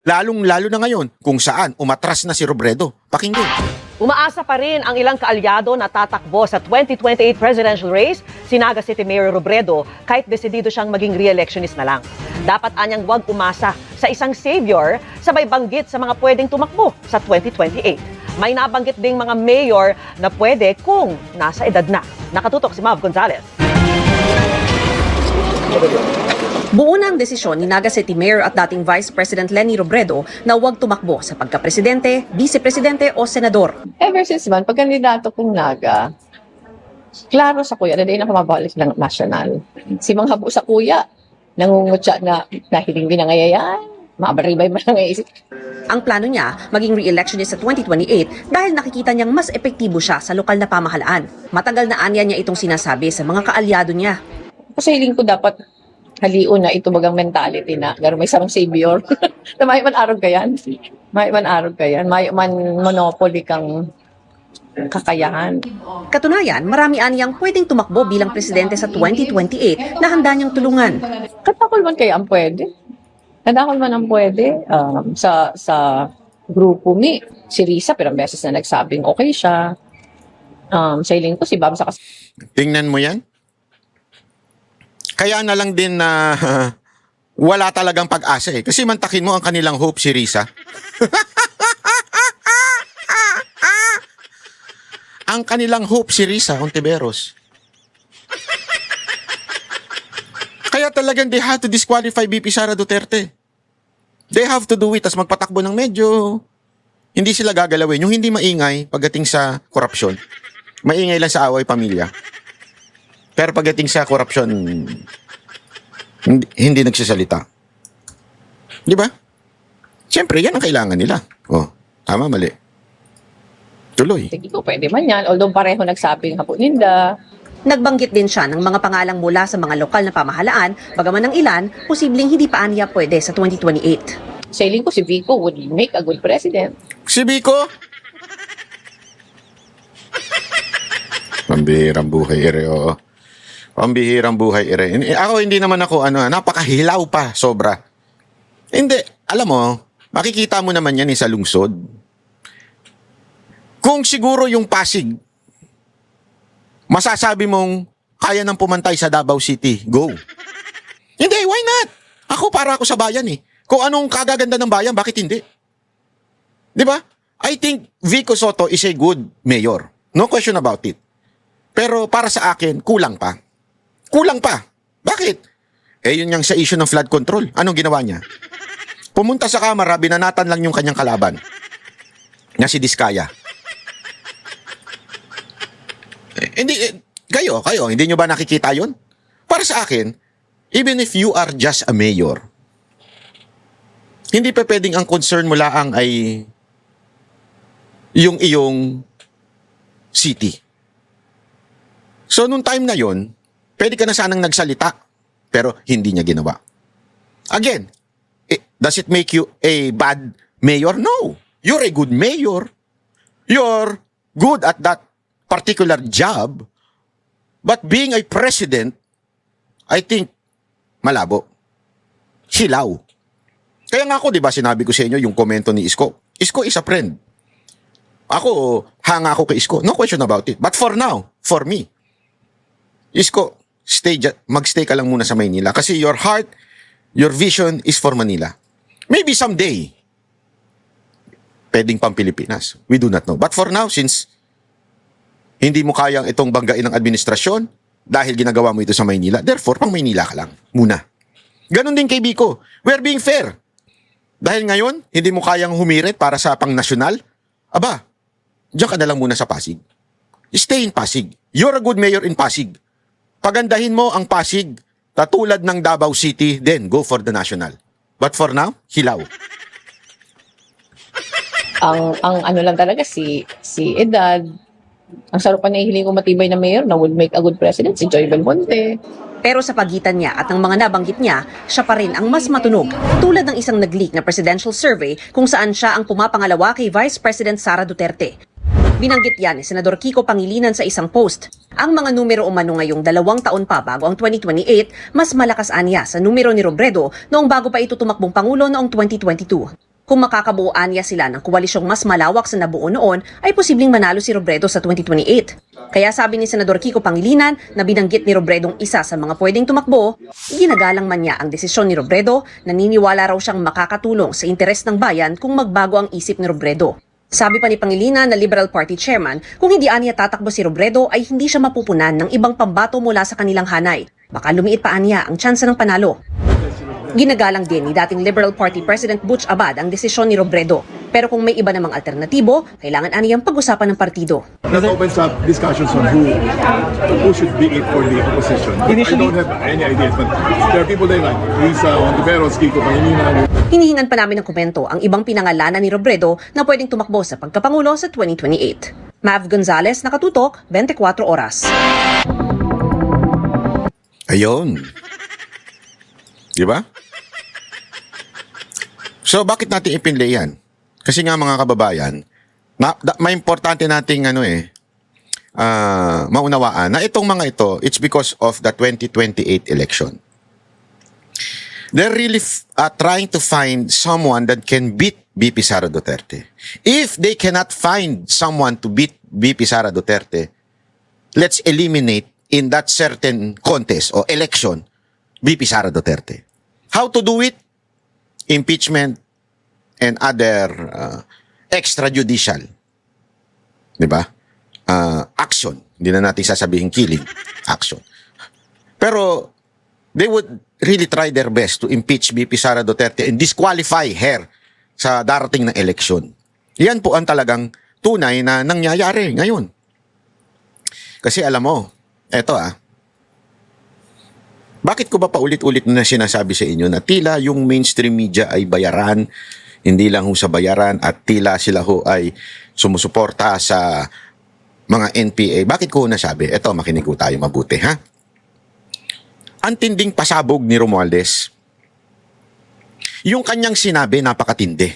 Lalong-lalo na ngayon kung saan umatras na si Robredo. Pakinggan. Umaasa pa rin ang ilang kaalyado na tatakbo sa 2028 presidential race si Naga City Mayor Robredo kahit desidido siyang maging re-electionist na lang. Dapat anyang wag umasa sa isang savior sabay banggit sa mga pwedeng tumakbo sa 2028. May nabanggit ding mga mayor na pwede kung nasa edad na. Nakatutok si Mav Gonzalez. Buo na ang desisyon ni Naga City Mayor at dating Vice President Leni Robredo na huwag tumakbo sa pagka-presidente, vice-presidente o senador. Ever since man, pag kandidato kong Naga, klaro sa kuya, na din ako mabalik ng national. Si mga habo sa kuya, nangungutya na hiling binangayayan, mabaribay man ang isip. Ang plano niya, maging re-electionist sa 2028 dahil nakikita niyang mas epektibo siya sa lokal na pamahalaan. Matagal na anya niya itong sinasabi sa mga kaalyado niya. Kasi hiling ko dapat haliun na ito bagang mentality na garo may sarang savior. Na may man arog ka yan. May man arog ka yan. May man monopoly kang kakayahan. Katunayan, marami aniyang pwedeng tumakbo bilang presidente sa 2028 na handa niyang tulungan. Katakol man kaya ang pwede. Katakol man ang pwede. Sa grupo mi, si Risa, pero beses na nagsabing okay siya. Sa hiling ko, si Bam sa Tingnan mo yan. Kaya na lang din na wala talagang pag-asa eh. Kasi mantakin mo ang kanilang hope si Risa. Ang kanilang hope si Risa Ontiveros. Kaya talagang they have to disqualify VP Sara Duterte. They have to do it as magpatakbo ng medyo. Hindi sila gagalawin. Yung hindi maingay pagdating sa korupsyon. Maingay lang sa away pamilya. Pero pagdating sa korupsyon, hindi nagsasalita. Di ba? Siyempre, yan ang kailangan nila. Oh, tama, mali. Tuloy. Sige ko, pwede man yan. Although pareho nagsabing hapo ninda. Nagbanggit din siya ng mga pangalang mula sa mga lokal na pamahalaan, bagaman ng ilan, posibleng hindi pa aniya pwede sa 2028. Sa hiling ko, si Vico would make a good president. Si Biko? Pambihirang buhay, ere, oo. Pambihirang buhay, ere. Ako, hindi naman ako, napakahilaw pa, sobra. Hindi, alam mo, makikita mo naman yan sa lungsod. Kung siguro yung Pasig, masasabi mong kaya nang pumantay sa Davao City, go. Hindi, why not? Para ako sa bayan eh. Kung anong kagaganda ng bayan, bakit hindi? Di ba? I think Vico Soto is a good mayor. No question about it. Pero para sa akin, kulang pa. Kulang pa. Bakit? Yun yung sa issue ng flood control. Anong ginawa niya? Pumunta sa kamera, binanatan lang yung kanyang kalaban. Na si Diskaya. Kayo, hindi nyo ba nakikita yun? Para sa akin, even if you are just a mayor, hindi pa pwedeng ang concern mo lang ay yung iyong city. So, nung time na yon, pwede ka na sanang nagsalita, pero hindi niya ginawa. Again, does it make you a bad mayor? No. You're a good mayor. You're good at that particular job. But being a president, I think, malabo. Hilaw. Kaya nga ako, di ba, sinabi ko sa inyo yung komento ni Isko. Isko is a friend. Ako, hanga ako kay Isko. No question about it. But for now, for me, Isko, magstay ka lang muna sa Maynila kasi your heart, your vision is for Manila. Maybe someday, pwedeng pang Pilipinas. We do not know. But for now, since hindi mo kayang itong banggain ng administrasyon dahil ginagawa mo ito sa Maynila, therefore, pang Maynila ka lang muna. Ganon din kay Biko. We're being fair. Dahil ngayon, hindi mo kayang humirit para sa pang-nasyonal, aba, diyan ka na lang muna sa Pasig. Stay in Pasig. You're a good mayor in Pasig. Pagandahin mo ang Pasig, katulad ng Davao City, then go for the national. But for now, hilaw. Ang ano lang talaga, si Edad, ang sarupan na hiling ko matibay na mayor na would make a good president, si Joy Belmonte. Pero sa pagitan niya at ng mga nabanggit niya, siya pa rin ang mas matunog. Tulad ng isang nag-leak na presidential survey kung saan siya ang pumapangalawa kay Vice President Sara Duterte. Binanggit yan ni Senador Kiko Pangilinan sa isang post. Ang mga numero umano ngayong 2 taon pa bago ang 2028, mas malakas aniya sa numero ni Robredo noong bago pa ito tumakbong Pangulo noong 2022. Kung makakabuuan niya sila ng koalisyong mas malawak sa nabuo noon, ay posibleng manalo si Robredo sa 2028. Kaya sabi ni Senador Kiko Pangilinan na binanggit ni Robredong isa sa mga pwedeng tumakbo, ginagalang man niya ang desisyon ni Robredo, naniniwala raw siyang makakatulong sa interes ng bayan kung magbago ang isip ni Robredo. Sabi pa ni Pangilinan na Liberal Party Chairman, kung hindi aniya tatakbo si Robredo ay hindi siya mapupunan ng ibang pambato mula sa kanilang hanay. Baka lumiit pa aniya ang tsansa ng panalo. Ginagalang din ni dating Liberal Party President Butch Abad ang desisyon ni Robredo. Pero kung may iba namang alternatibo, kailangan aniyang pag-usapan ng partido. That opens up discussions on who should be it for the opposition. I don't have any ideas, but there are people there like Risa Ontiveros, Kiko Pangilinan. Hinihingan pa namin ng komento ang ibang pinangalanan ni Robredo na pwedeng tumakbo sa pagkapangulo sa 2028. Mav Gonzalez, Nakatutok, 24 Oras. Ayun. Di ba? So, bakit natin ipinlay yan? Kasi nga mga kababayan, may importante nating maunawaan na itong mga ito, it's because of the 2028 election. They're really trying to find someone that can beat VP Sara Duterte. If they cannot find someone to beat VP Sara Duterte, let's eliminate in that certain contest or election VP Sara Duterte. How to do it? Impeachment and other extrajudicial, di ba? Action. Hindi na natin sasabihin killing. Action. Pero they would really try their best to impeach VP Sara Duterte and disqualify her sa darating na eleksyon. Yan po ang talagang tunay na nangyayari ngayon. Kasi alam mo, eto bakit ko ba paulit-ulit na sinasabi sa inyo na tila yung mainstream media ay bayaran, hindi lang ho sa bayaran at tila sila ho ay sumusuporta sa mga NPA. Bakit ko nasabi? Eto, makinig ko tayo mabuti, ha? Ang tinding pasabog ni Romualdez. Yung kanyang sinabi, napakatindi.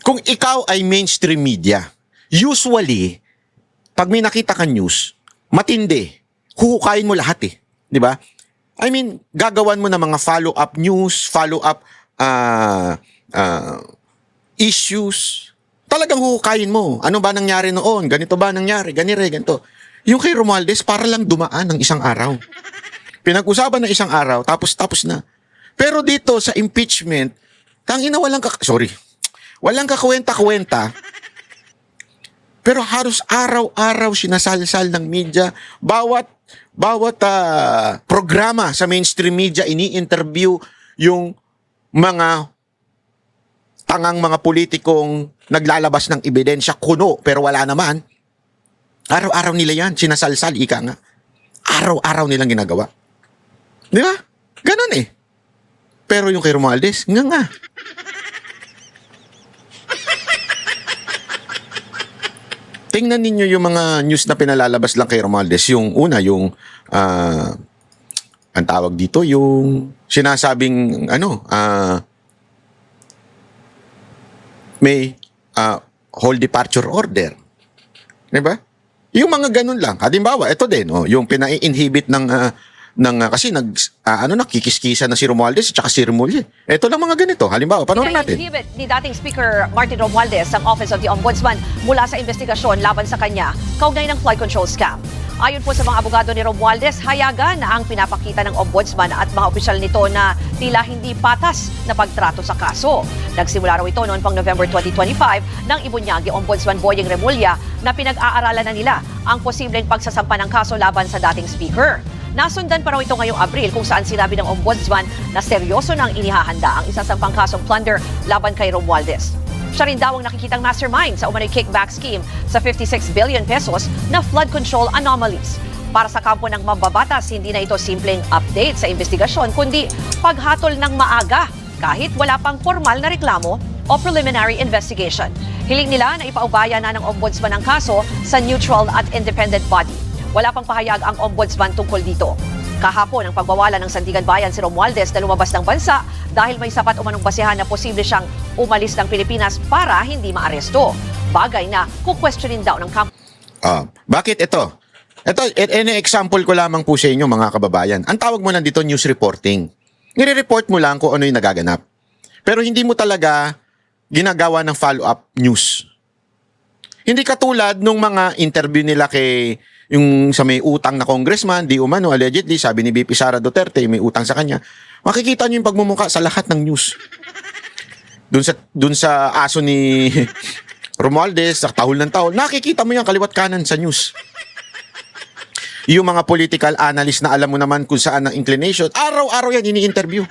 Kung ikaw ay mainstream media, usually, pag may nakita kang news, matindi, huhukayin mo lahat eh. Di ba? I mean, gagawan mo ng mga follow-up news, follow-up issues. Talagang huhukayin mo. Ano ba nangyari noon? Ganito ba nangyari? Ganito. Yung kay Romualdez, para lang dumaan ng isang araw. Pinag-usapan ng isang araw, tapos na. Pero dito sa impeachment, tangina walang kakwenta-kwenta. Pero halos araw-araw sinasalsal ng media. Bawat programa sa mainstream media, ini-interview yung mga tangang mga politikong naglalabas ng ebidensya, kuno, pero wala naman. Araw-araw nila yan, sinasalsal, ika nga. Araw-araw nilang ginagawa. Di ba? Ganon eh. Pero yung kay Romualdez, nga. Tingnan ninyo yung mga news na pinalalabas lang kay Romualdez. Yung una, ang tawag dito, yung sinasabing, may whole departure order. Diba? Yung mga ganun lang. Halimbawa, ito din, yung pina-inhibit kasi nakikiskisa na si Romualdez at saka si Remulla. Ito lang mga ganito. Halimbawa, panoorin natin. Inhibit ni dating Speaker Martin Romualdez ang Office of the Ombudsman mula sa investigasyon laban sa kanya kaugnay ng flood control scam. Ayon po sa mga abogado ni Romualdez, hayagan na ang pinapakita ng Ombudsman at mga opisyal nito na tila hindi patas na pagtrato sa kaso. Nagsimula raw ito noon pang November 2025 nang ibunyagi Ombudsman Boyeng Remulla na pinag-aaralan na nila ang posibleng pagsasampa ng kaso laban sa dating Speaker. Nasundan pa raw ito ngayong Abril kung saan sinabi ng Ombudsman na seryoso nang inihahanda ang isasampang kasong plunder laban kay Romualdez. Siya rin daw ang nakikitang mastermind sa umano'y kickback scheme sa 56 billion pesos na flood control anomalies. Para sa kampo ng mambabatas, hindi na ito simpleng update sa investigasyon, kundi paghatol ng maaga kahit wala pang formal na reklamo o preliminary investigation. Hiling nila na ipaubaya na ng Ombudsman ang kaso sa neutral at independent body. Wala pang pahayag ang Ombudsman tungkol dito. Kahapon, ang pagwawala ng Sandigan Bayan si Romualdez na lumabas ng bansa dahil may sapat umanong basehan na posible siyang umalis ng Pilipinas para hindi maaresto. Bagay na kukwestiyonin daw ng kampo. Bakit ito? Ito, example ko lamang po sa inyo mga kababayan. Ang tawag mo lang dito news reporting. Nire-report mo lang kung ano yung nagaganap. Pero hindi mo talaga ginagawa ng follow-up news. Hindi katulad nung mga interview nila kay yung sa may utang na congressman, di umano, allegedly, sabi ni VP Sara Duterte, may utang sa kanya. Makikita nyo yung pagmumukha sa lahat ng news. Dun sa aso ni Romualdez, sa tahol ng tahol, nakikita mo yan kaliwat kanan sa news. Yung mga political analyst na alam mo naman kung saan ang inclination, araw-araw yan ini-interview.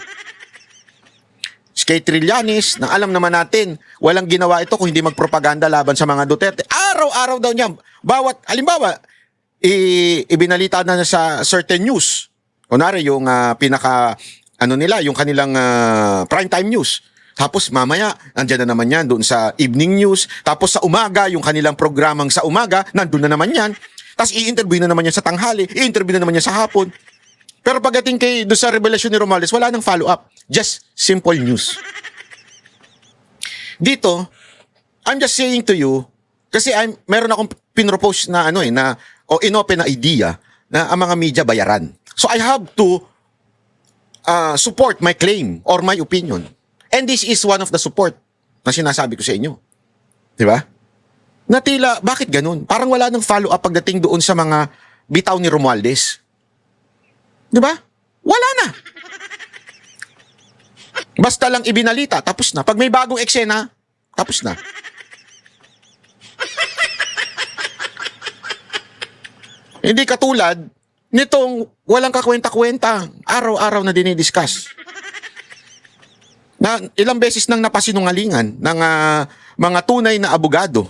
Kay Trillanes, na alam naman natin, walang ginawa ito kung hindi magpropaganda laban sa mga Duterte. Araw-araw daw niya, bawat, halimbawa, ibinalita na sa certain news. Kunwari, yung yung kanilang primetime news. Tapos mamaya, nandiyan na naman yan doon sa evening news. Tapos sa umaga, yung kanilang programang sa umaga, nandun na naman yan. Tapos i-interview na naman yan sa tanghali, i-interview na naman yan sa hapon. Pero pagdating doon sa revelasyon ni Romualdez, wala nang follow-up. Just simple news. Dito, I'm just saying to you, kasi meron akong pinropose na inopen na idea na ang mga media bayaran. So I have to support my claim or my opinion. And this is one of the support na sinasabi ko sa inyo. Di ba? Natila, bakit ganun? Parang wala nang follow-up pagdating doon sa mga bitaw ni Romualdez. Di ba? Wala na. Basta lang ibinalita, tapos na. Pag may bagong eksena, tapos na. Hindi katulad nitong walang kakwenta-kwenta, araw-araw na dinidiscuss. Na ilang beses nang napasinungalingan ng mga tunay na abogado